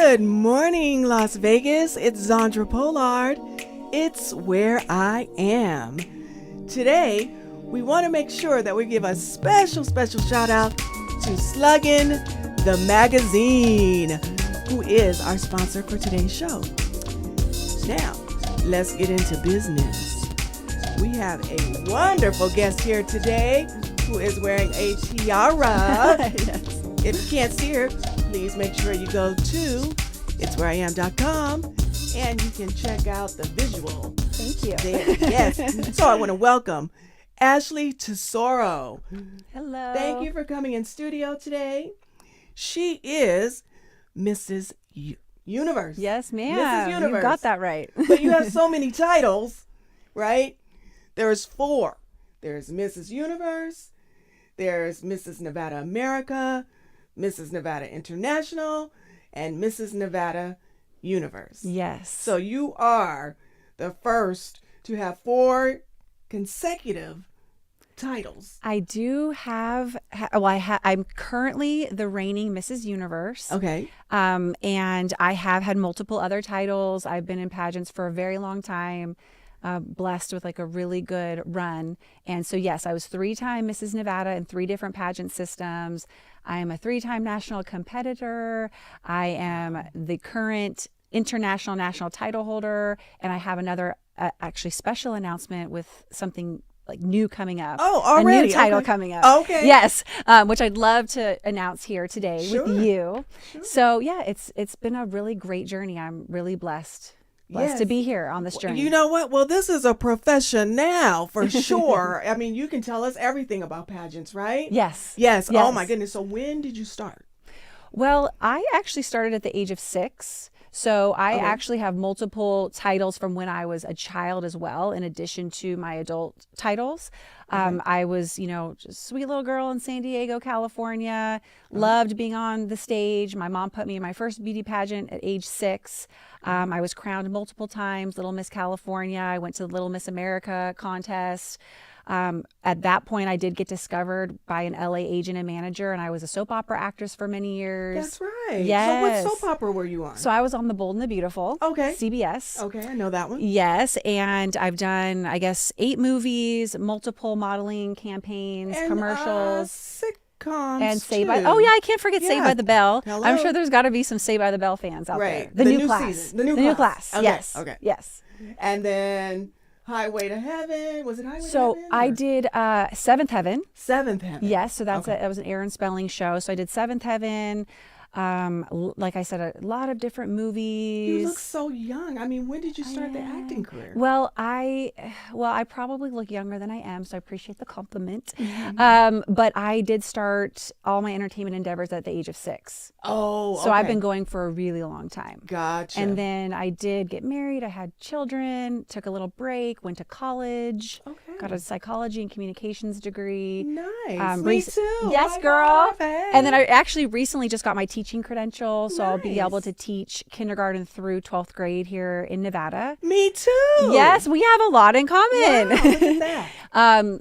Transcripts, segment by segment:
Good morning, Las Vegas. It's Zandra Pollard. It's where I am. Today, we want to make sure that we give a special shout out to Sluggin' the Magazine, who is our sponsor for today's show. Now, let's get into business. We have a wonderful guest here today who is wearing a tiara. Yes. If you can't see her, please make sure you go to itswhereiam.com and you can check out the visual. Thank you. There. Yes. So I want to welcome Ashley Tesoro. Hello. Thank you for coming in studio today. She is Mrs. Universe. Yes, ma'am. Mrs. Universe. You got that right. But you have so many titles, right? There's 4. There's Mrs. Universe. There's Mrs. Nevada America, Mrs. Nevada International, and Mrs. Nevada Universe. Yes. So you are the first to have 4 consecutive titles. I do have, I'm currently the reigning Mrs. Universe. Okay. And I have had multiple other titles. I've been in pageants for a very long time. Blessed with like a really good run. And so, yes, I was 3-time Mrs. Nevada in 3 different pageant systems. I am a 3-time national competitor. I am the current international national title holder. And I have another actually special announcement with something like new coming up. Oh, already? A new title Okay. coming up. Okay. Yes, which I'd love to announce here today Sure. with you. Sure. So yeah, it's been a really great journey. I'm really blessed Yes. to be here on this journey. You know what? Well, this is a profession now for sure. I mean, you can tell us everything about pageants, right? Yes. Yes. Oh Yes. my goodness. So when did you start? Well, I actually started at the age of 6. So I Okay. actually have multiple titles from when I was a child as well, in addition to my adult titles. I was, just a sweet little girl in San Diego, California, loved being on the stage. My mom put me in my first beauty pageant at age 6. I was crowned multiple times, Little Miss California. I went to the Little Miss America contest. At that point, I did get discovered by an LA agent and manager, and I was a soap opera actress for many years. That's right. Yes. So what soap opera were you on? So I was on The Bold and the Beautiful. Okay. CBS. Okay, I know that one. Yes, and I've done, I guess, 8 movies, multiple modeling campaigns, And, commercials. Sitcoms And Saved too. by, oh yeah, I can't forget Saved Yeah. by the Bell. Hello. I'm sure there's got to be some Saved by the Bell fans out Right. there. The new new class. season. The new new class. class. Okay, Yes. okay. Yes. And then Highway to Heaven. Was it Highway to So Heaven? I or did Seventh Heaven. Seventh Heaven. Yes, so that Okay. was an Aaron Spelling show. So I did Seventh Heaven. Like I said, a lot of different movies. You look so young. I mean, when did you start the acting career? Well, I probably look younger than I am, so I appreciate the compliment. Mm-hmm. But I did start all my entertainment endeavors at the age of 6. Oh, So I've okay. been going for a really long time. Gotcha. And then I did get married. I had children, took a little break, went to college, Okay. got a psychology and communications degree. Nice. Me too. Yes, High girl. five. Hey. And then I actually recently just got my teaching credential, so I'll be Nice. able to teach kindergarten through 12th grade here in Nevada. Me too. Yes, we have a lot in common. Wow, look at that.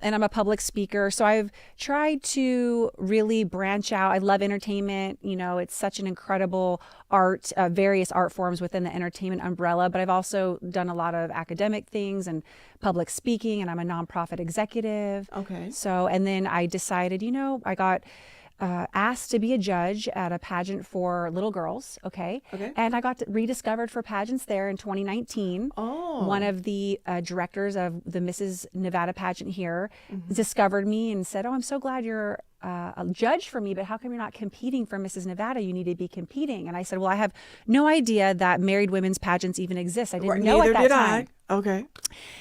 And I'm a public speaker, so I've tried to really branch out. I love entertainment. It's such an incredible art, various art forms within the entertainment umbrella, but I've also done a lot of academic things and public speaking, and I'm a nonprofit executive. Okay. So, and then I decided, I got asked to be a judge at a pageant for little girls. Okay. And I got rediscovered for pageants there in 2019. Oh. One of the directors of the Mrs. Nevada pageant here discovered me and said, "Oh, I'm so glad you're a judge for me, but how come you're not competing for Mrs. Nevada? You need to be competing." And I said, "Well, I have no idea that married women's pageants even exist. I didn't know Neither at that did time." I. Okay.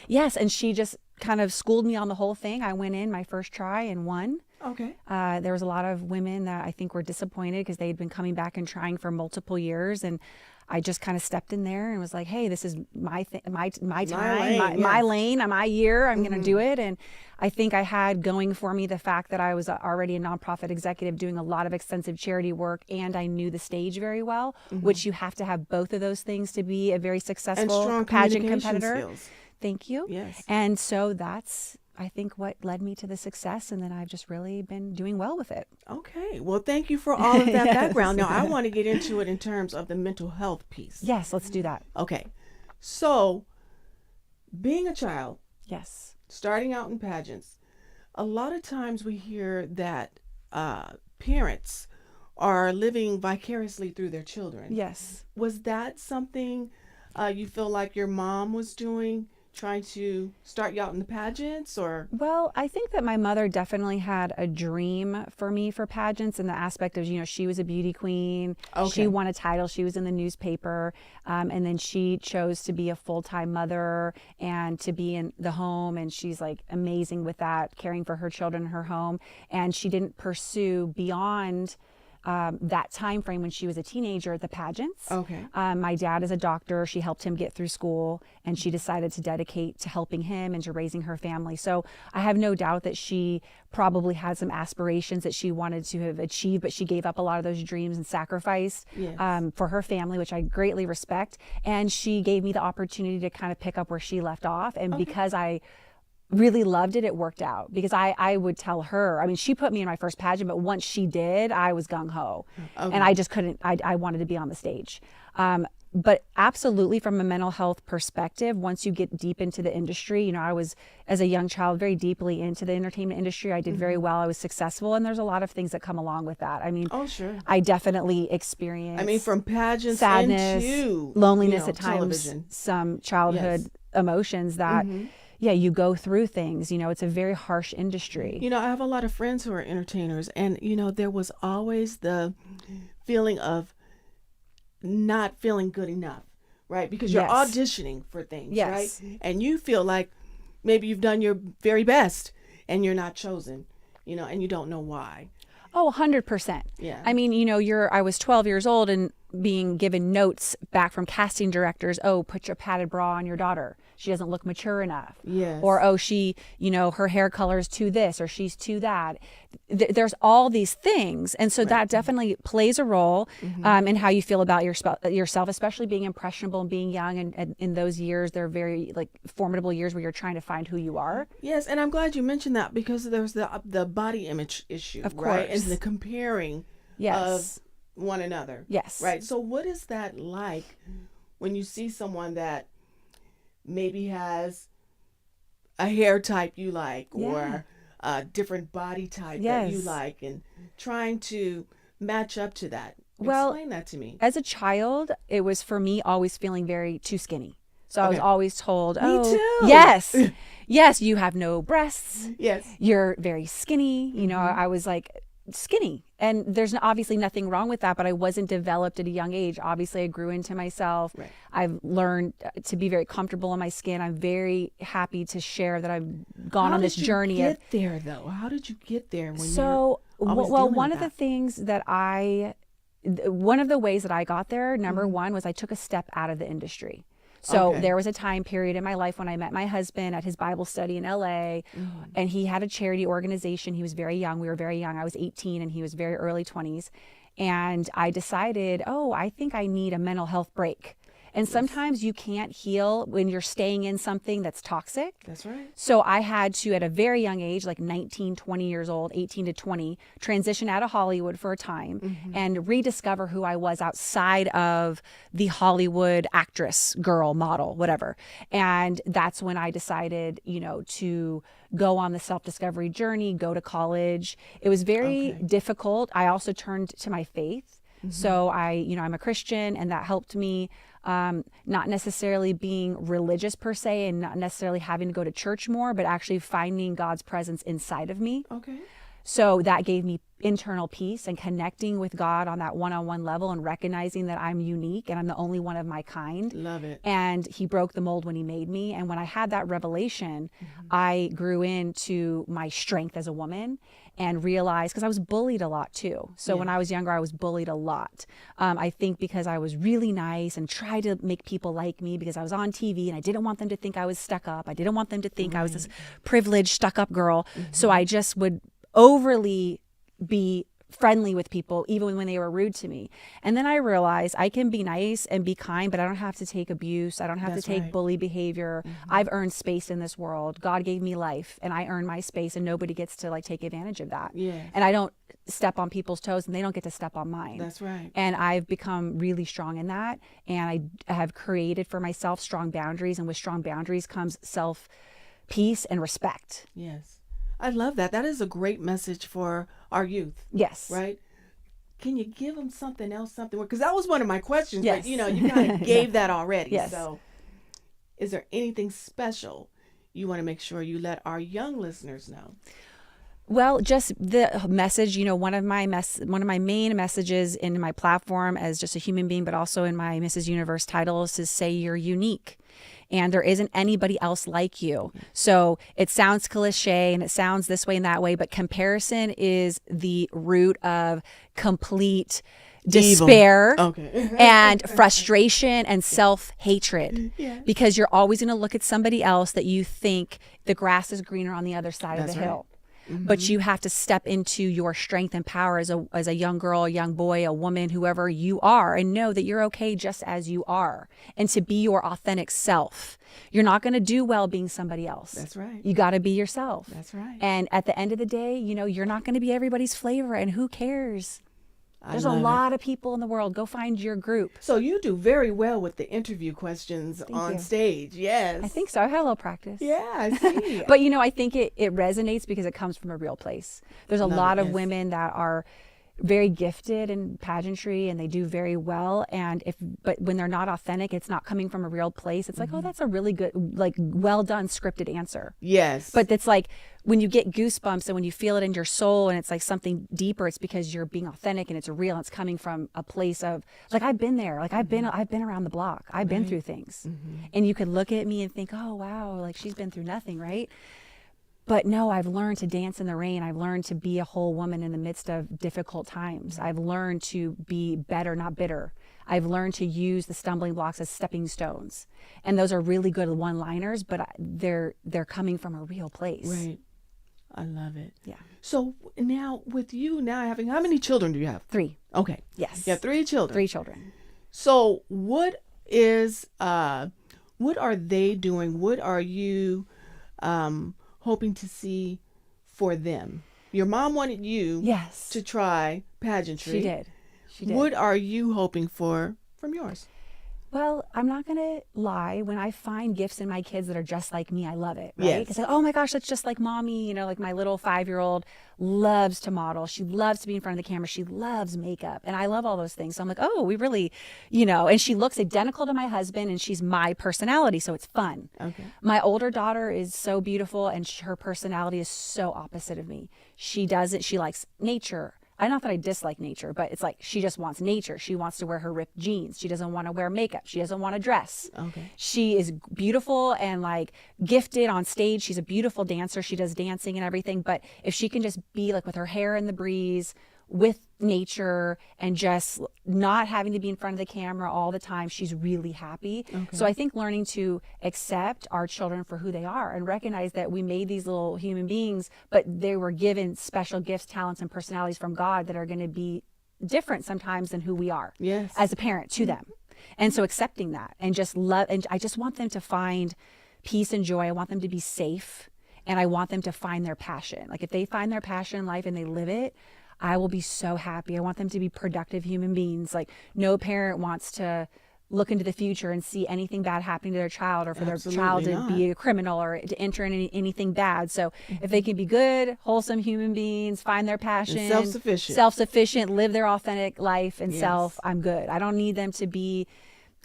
Yes. And she just kind of schooled me on the whole thing. I went in my first try and won. Okay. There was a lot of women that I think were disappointed because they'd been coming back and trying for multiple years, and I just kind of stepped in there and was like, "Hey, this is my time, my lane, my year. I'm going to do it." And I think I had going for me the fact that I was already a nonprofit executive doing a lot of extensive charity work, and I knew the stage very well, which you have to have both of those things to be a very And successful strong pageant communication competitor. skills. Thank you. Yes. And so that's I think, what led me to the success. And then I've just really been doing well with it. Okay. Well, thank you for all of that Yes. background. Now, I want to get into it in terms of the mental health piece. Yes, let's do that. Okay. So, being a child, Yes. starting out in pageants, a lot of times we hear that parents are living vicariously through their children. Yes. Was that something you feel like your mom was doing, trying to start you out in the pageants, or? Well, I think that my mother definitely had a dream for me for pageants, in the aspect of, she was a beauty queen. Okay. She won a title. She was in the newspaper. And then she chose to be a full-time mother and to be in the home. And she's like amazing with that, caring for her children in her home. And she didn't pursue beyond that time frame when she was a teenager at the pageants. Okay. My dad is a doctor. She helped him get through school, and she decided to dedicate to helping him and to raising her family. So I have no doubt that she probably had some aspirations that she wanted to have achieved, but she gave up a lot of those dreams and sacrificed Yes. for her family, which I greatly respect. And she gave me the opportunity to kind of pick up where she left off. And because I really loved it, it worked out, because I would tell her, she put me in my first pageant, but once she did, I was gung-ho. Okay. And I just couldn't, I wanted to be on the stage. But absolutely, from a mental health perspective, once you get deep into the industry, I was, as a young child, very deeply into the entertainment industry. I did very well. I was successful. And there's a lot of things that come along with that. Oh, sure. I definitely experienced From pageants sadness, into loneliness at times, television. some childhood emotions that, you go through things. It's a very harsh industry. I have a lot of friends who are entertainers, and there was always the feeling of not feeling good enough, right? Because you're Yes. auditioning for things, Yes. right? And you feel like maybe you've done your very best and you're not chosen, and you don't know why. Oh, 100%. Yeah. I was 12 years old and being given notes back from casting directors. Oh, put your padded bra on your daughter. She doesn't look mature enough. Yes. Or, oh, she, her hair color is too this, or she's too that. There's all these things. And so that definitely plays a role in how you feel about yourself, especially being impressionable and being young. And in those years, they're very formidable years where you're trying to find who you are. Yes, and I'm glad you mentioned that, because there's the body image issue, Of right? And course. the comparing Yes. of one another. Yes. Right. So what is that like when you see someone that maybe has a hair type you like, or a different body type that you Yes. like, and trying to match up to that? Well, Explain that to me. As a child, it was for me always feeling very too skinny. So I was Okay. always told, Me oh, too. yes, yes, you have no breasts. Yes. You're very skinny. I was like skinny, and there's obviously nothing wrong with that, but I wasn't developed at a young age. Obviously, I grew into myself. Right. I've learned to be very comfortable in my skin. I'm very happy to share that I've gone on this journey How of did you get there, though? How did you get there when so you're always well dealing one with of the that? things that one of the ways that I got there, number one, was I took a step out of the industry. So Okay. there was a time period in my life when I met my husband at his Bible study in LA, and he had a charity organization. He was very young. We were very young. I was 18 and he was very early 20s. And I decided, I think I need a mental health break. And sometimes you can't heal when you're staying in something that's toxic. That's right. So I had to, at a very young age, like 19, 20 years old, 18 to 20, transition out of Hollywood for a time and rediscover who I was outside of the Hollywood actress, girl, model, whatever. And that's when I decided, to go on the self-discovery journey, go to college. It was very difficult. I also turned to my faith. So I'm a Christian, and that helped me. Not necessarily being religious per se, and not necessarily having to go to church more, but actually finding God's presence inside of me. Okay. So that gave me internal peace and connecting with God on that one-on-one level, and recognizing that I'm unique and I'm the only one of my kind. Love it. And he broke the mold when he made me. And when I had that revelation, I grew into my strength as a woman and realized, because I was bullied a lot too. So when I was younger, I was bullied a lot. I think because I was really nice and tried to make people like me, because I was on TV and I didn't want them to think I was stuck up. I didn't want them to think I was this privileged, stuck up girl. So I just would overly be friendly with people, even when they were rude to me. And then I realized I can be nice and be kind, but I don't have to take abuse. I don't have That's to take right. bully behavior. I've earned space in this world. God gave me life, and I earned my space, and nobody gets to like take advantage of that. Yes. And I don't step on people's toes, and they don't get to step on mine. That's right. And I've become really strong in that. And I have created for myself strong boundaries. And with strong boundaries comes self peace and respect. Yes. I love that. That is a great message for our youth, Yes. right? Can you give them something else, something? Because that was one of my questions, Yes. but you kind of gave that already. Yes. So is there anything special you want to make sure you let our young listeners know? Well, just the message, one of my main messages in my platform as just a human being, but also in my Mrs. Universe title, is to say you're unique and there isn't anybody else like you. So it sounds cliche and it sounds this way and that way, but comparison is the root of complete despair. Okay. And frustration and self-hatred. Yeah. Because you're always going to look at somebody else that you think the grass is greener on the other side That's of the right. hill. But you have to step into your strength and power as a young girl, a young boy, a woman, whoever you are, and know that you're okay just as you are, and to be your authentic self. You're not going to do well being somebody else. That's right. You got to be yourself. That's right. And at the end of the day, you're not going to be everybody's flavor, and who cares? There's a love it. lot of people in the world. Go find your group. So you do very well with the interview questions on you. stage. Yes. I think so. I had a little practice. Yeah, I see. But I think it resonates because it comes from a real place. There's a Love lot it, of yes. women that are very gifted in pageantry and they do very well, but when they're not authentic, it's not coming from a real place. It's like, oh, that's a really good, like, well done scripted answer. Yes. But it's like when you get goosebumps and when you feel it in your soul and it's like something deeper, it's because you're being authentic and it's real and it's coming from a place of, like, I've been there, like I've been around the block, I've been through things. And you could look at me and think, oh wow, like she's been through nothing, right? But no, I've learned to dance in the rain. I've learned to be a whole woman in the midst of difficult times. I've learned to be better, not bitter. I've learned to use the stumbling blocks as stepping stones. And those are really good one-liners, but they're coming from a real place. Right. I love it. Yeah. So now with you now having, how many children do you have? 3. Okay. Yes. You have 3 children. 3 children. So what are they doing? What are you hoping to see for them? Your mom wanted you Yes. to try pageantry. She did. She did. What are you hoping for from yours? Well, I'm not going to lie. When I find gifts in my kids that are just like me, I love it. Right? Yes. It's like, oh my gosh, that's just like mommy. Like my little 5-year-old loves to model. She loves to be in front of the camera. She loves makeup. And I love all those things. So I'm like, oh, we really, and she looks identical to my husband and she's my personality. So it's fun. Okay. My older daughter is so beautiful and her personality is so opposite of me. She likes nature. Not that I dislike nature, but it's like she just wants nature. She wants to wear her ripped jeans. She doesn't want to wear makeup. She doesn't want to dress. Okay. She is beautiful and like gifted on stage. She's a beautiful dancer. She does dancing and everything. But if she can just be like with her hair in the breeze, with nature and just not having to be in front of the camera all the time, she's really happy. Okay. So I think learning to accept our children for who they are and recognize that we made these little human beings, but they were given special gifts, talents, and personalities from God that are going to be different sometimes than who we are Yes. as a parent to them. And so accepting that and just love, and I just want them to find peace and joy. I want them to be safe and I want them to find their passion. Like if they find their passion in life and they live it, I will be so happy. I want them to be productive human beings. Like no parent wants to look into the future and see anything bad happening to their child or for Absolutely their child to not. be a criminal or to enter in anything bad. So if they can be good, wholesome human beings, find their passion, And self-sufficient. self-sufficient, live their authentic life and Yes. self, I'm good. I don't need them to be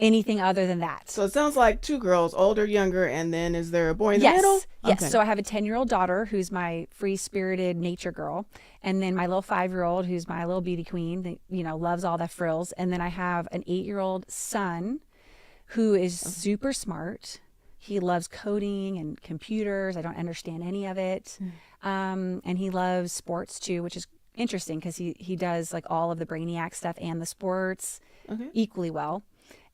anything other than that. So it sounds like 2 girls, older, younger, and then is there a boy in the middle? Yes. Okay. So I have a 10-year-old daughter who's my free-spirited nature girl. And then my little 5-year-old who's my little beauty queen that, loves all the frills. And then I have an 8-year-old son who is super smart. He loves coding and computers. I don't understand any of it. And he loves sports too, which is interesting because he does like all of the brainiac stuff and the sports Okay. equally well.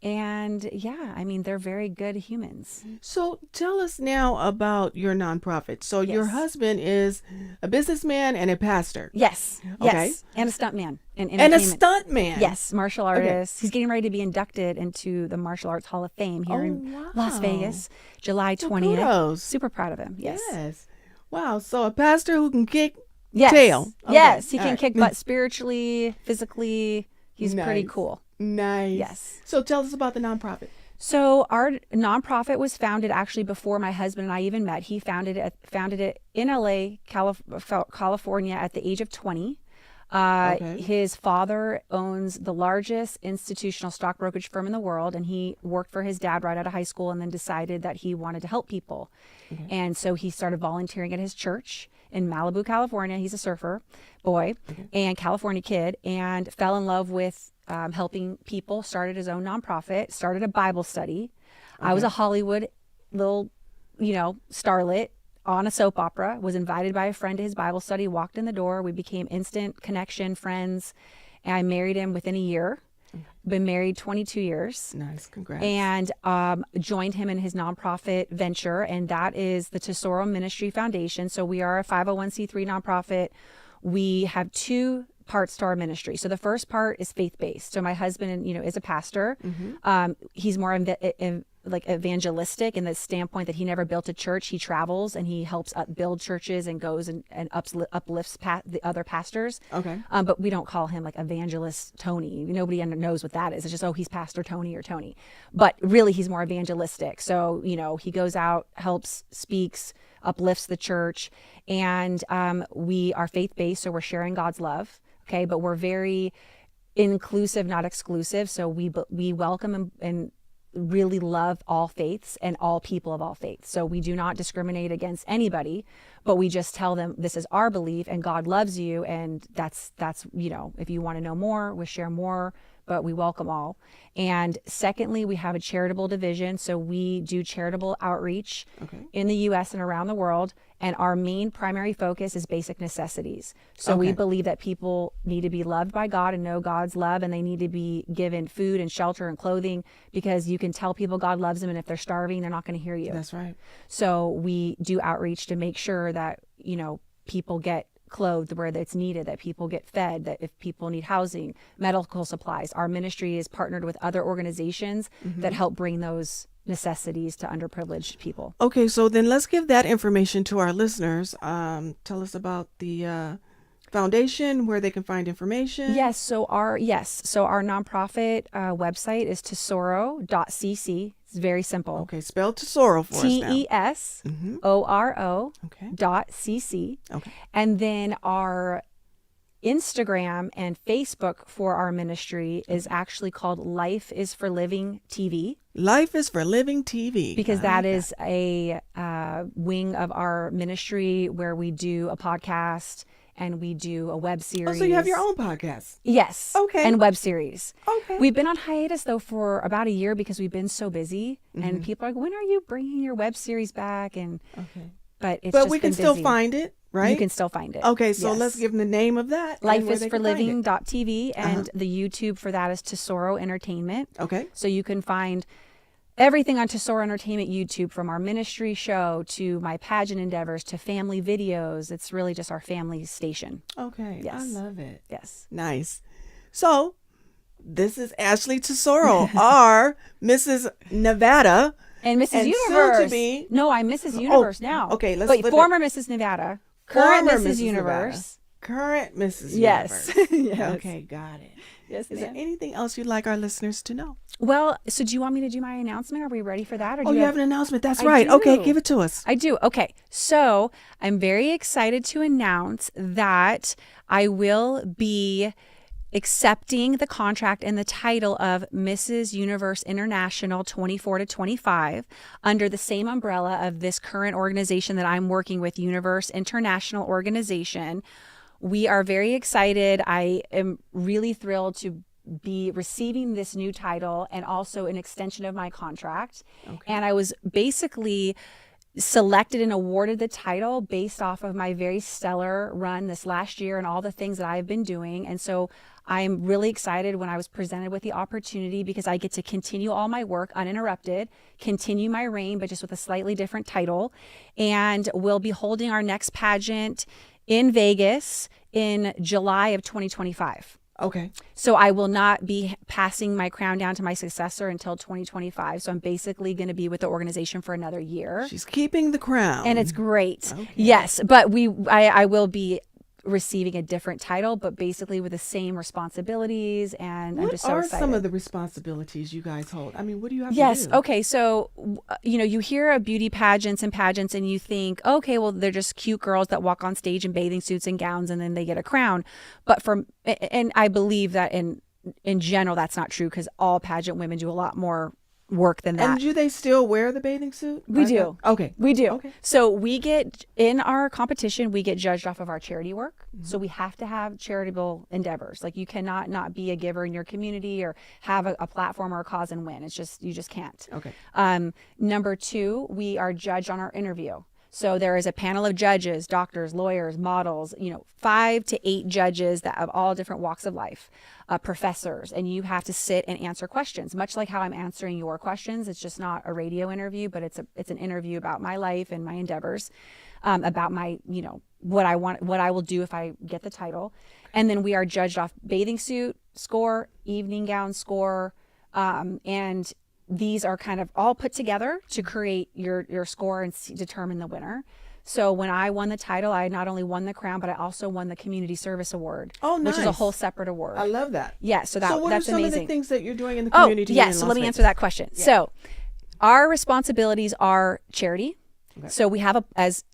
And yeah, I mean, they're very good humans. So tell us now about your nonprofit. So your Yes. husband is a businessman and a pastor. Yes. Okay. Yes. And a stuntman in And a entertainment. stuntman. Yes, martial artist. He's getting ready to be inducted into the Martial Arts Hall of Fame here in Las wow. Vegas, July Well, 20th. kudos. Super proud of him. Yes. Yes. Wow. So a pastor who can kick Yes. tail. Okay. Yes, he All can right. kick butt spiritually, physically. He's pretty Nice. cool. Nice. Yes. So tell us about the nonprofit. So our nonprofit was founded actually before my husband and I even met. He founded it in LA, California at the age of 20. Okay. His father owns the largest institutional stock brokerage firm in the world, and he worked for his dad right out of high school and then decided that he wanted to help people. And so he started volunteering at his church in Malibu, California. He's a surfer boy and California kid, and fell in love with helping people, started his own nonprofit, started a Bible study. I was a Hollywood little, starlet on a soap opera, was invited by a friend to his Bible study, walked in the door. We became instant connection, friends, and I married him within a year. Been married 22 years. Nice. Congrats. And joined him in his nonprofit venture, and that is the Tesoro Ministry Foundation. So we are a 501c3 nonprofit. We have two parts to our ministry. So the first part is faith-based. So my husband, is a pastor. He's more like evangelistic in the standpoint that he never built a church. He travels and he helps build churches and goes and uplifts the other pastors. Okay. But we don't call him like Evangelist Tony. Nobody knows what that is. It's just, he's Pastor Tony or Tony. But really, he's more evangelistic. So, he goes out, helps, speaks, uplifts the church. And we are faith-based, so we're sharing God's love. Okay. But we're very inclusive, not exclusive. So we welcome and really love all faiths and all people of all faiths. So we do not discriminate against anybody, but we just tell them this is our belief and God loves you. And that's, if you want to know more, we share more, but we welcome all. And secondly, we have a charitable division. So we do charitable outreach in the US and around the world. And our main primary focus is basic necessities. So we believe that people need to be loved by God and know God's love, and they need to be given food and shelter and clothing, because you can tell people God loves them, and if they're starving, they're not going to hear you. That's right. So we do outreach to make sure that, people get clothed where it's needed, that people get fed, that if people need housing, medical supplies. Our ministry is partnered with other organizations that help bring those necessities to underprivileged people. Okay, so then let's give that information to our listeners. Tell us about the foundation, where they can find information. So our nonprofit website is tesoro.cc. It's very simple. Okay, spell Tesoro for us now. TESORO Okay. .cc. Okay. And then our Instagram and Facebook for our ministry is actually called Life is for Living TV. Life is for Living TV. Because I that like is a wing of our ministry where we do a podcast and we do a web series. Oh, so you have your own podcast. Yes. Okay. And web series. Okay. We've been on hiatus though for about a year because we've been so busy, and people are like, when are you bringing your web series back? And but just we can been still busy. find it, right? You can still find it. Okay, so Yes. let's give them the name of that. and where they can find it. lifeisforliving.tv, and the YouTube for that is Tesoro Entertainment. Okay. So you can find everything on Tesoro Entertainment YouTube, from our ministry show to my pageant endeavors to family videos. It's really just our family station. Okay. Yes. I love it. Yes. Nice. So this is Ashley Tesoro, our Mrs. Nevada. And Mrs. And Universe. soon to be- No, I'm Mrs. Universe now. okay, let's Wait, flip former Mrs. Nevada. Current Former Mrs. Universe. Current Mrs. Yes. Universe. Yes. Okay, got it. Yes, Is there ma'am. anything else you'd like our listeners to know? Well, so do you want me to do my announcement? Are we ready for that? Or do Oh, you have an announcement. That's I right. Okay, do. give it to us. I do. Okay. So I'm very excited to announce that I will be accepting the contract and the title of Mrs. Universe International 24 to 25 under the same umbrella of this current organization that I'm working with, Universe International Organization. We are very excited. I am really thrilled to be receiving this new title and also an extension of my contract. And I was basically selected and awarded the title based off of my very stellar run this last year and all the things that I've been doing. And so I'm really excited when I was presented with the opportunity, because I get to continue all my work uninterrupted, continue my reign, but just with a slightly different title. And we'll be holding our next pageant in Vegas in July of 2025. Okay. So I will not be passing my crown down to my successor until 2025. So I'm basically going to be with the organization for another year. She's keeping the crown. And it's great. Okay. Yes, but I will be receiving a different title, but basically with the same responsibilities. And I'm just so excited. What are some of the responsibilities you guys hold? I mean, what do you have Yes. to do? Okay. So, you hear of beauty pageants and you think, okay, well, they're just cute girls that walk on stage in bathing suits and gowns and then they get a crown. But and I believe that in general, that's not true, because all pageant women do a lot more work than that. And do they still wear the bathing suit? We do. Okay. We do. Okay. So we get, in our competition, we get judged off of our charity work. So we have to have charitable endeavors. Like, you cannot not be a giver in your community or have a platform or a cause and win. It's just, you just can't. Okay. Number two, we are judged on our interview. So there is a panel of judges, doctors, lawyers, models, 5 to 8 judges that of all different walks of life, professors, and you have to sit and answer questions, much like how I'm answering your questions. It's just not a radio interview, but it's an interview about my life and my endeavors, about my, what I want, what I will do if I get the title. And then we are judged off bathing suit score, evening gown score, and these are kind of all put together to create your score and determine the winner. So when I won the title, I not only won the crown, but I also won the Community Service Award, which is a whole separate award. I love that. Yeah, so what that's are some amazing. of the things that you're doing in the community? So let me answer that question. Yeah. So our responsibilities are charity. Okay. So we have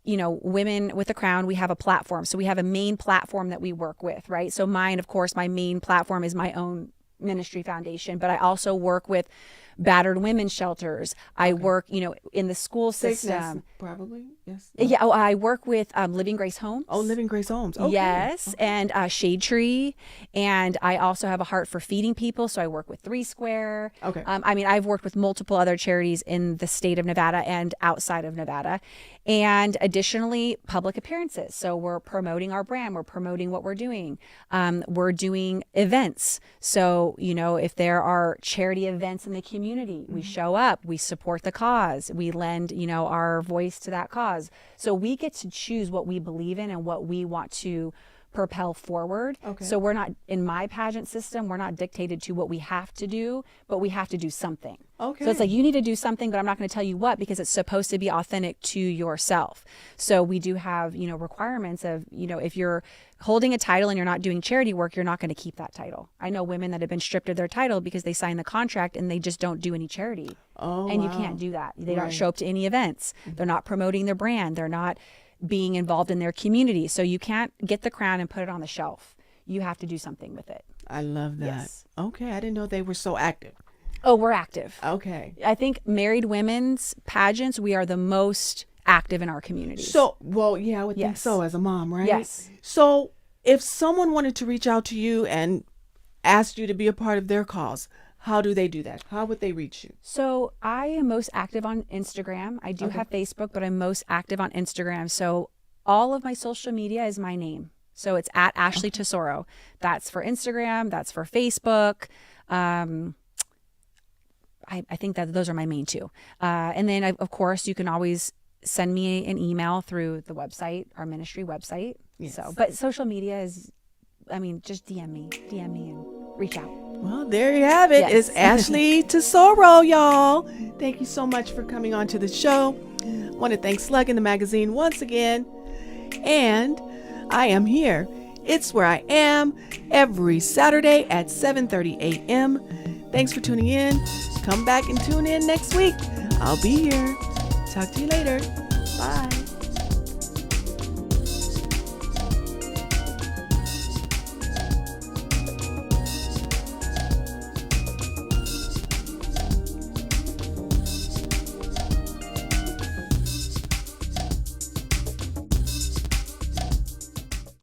Women with a Crown, we have a platform. So we have a main platform that we work with, right? So mine, of course, my main platform is my own ministry foundation, but I also work with battered women's shelters. I work, in the school system. Probably, yes. Yeah, I work with Living Grace Homes. Oh, Living Grace Homes. Okay. Yes, okay. And Shade Tree, and I also have a heart for feeding people, so I work with 3 Square. Okay. I've worked with multiple other charities in the state of Nevada and outside of Nevada, and additionally, public appearances. So we're promoting our brand, we're promoting what we're doing. We're doing events. So, if there are charity events in the community, we show up, we support the cause, we lend, our voice to that cause. So we get to choose what we believe in and what we want to propel forward. Okay. So we're not, in my pageant system, we're not dictated to what we have to do, but we have to do something. Okay. So it's like, you need to do something, but I'm not going to tell you what, because it's supposed to be authentic to yourself. So we do have, requirements of, if you're holding a title and you're not doing charity work, you're not going to keep that title. I know women that have been stripped of their title because they signed the contract and they just don't do any charity. Oh, and wow. you can't do that. They don't show up to any events. They're not promoting their brand. They're not being involved in their community. So you can't get the crown and put it on the shelf. You have to do something with it. I love that. Yes. Okay. I didn't know they were so active. Oh, we're active. Okay. I think married women's pageants, we are the most active in our community. So, yeah, I would think so as a mom, right? Yes. So if someone wanted to reach out to you and ask you to be a part of their cause, how do they do that? How would they reach you? So I am most active on Instagram. I do have Facebook, but I'm most active on Instagram. So all of my social media is my name. So it's at Ashley Tesoro. That's for Instagram. That's for Facebook. I think that those are my main 2. And then, of course, you can always send me an email through the website, our ministry website. Yes. So, but social media is, just DM me and reach out. Well, there you have it. Yes. It's Ashley Tesoro, y'all. Thank you so much for coming on to the show. I want to thank Slug in the Magazine once again. And I am here. It's Where I Am every Saturday at 7:30 a.m. Thanks for tuning in. Come back and tune in next week. I'll be here. Talk to you later. Bye.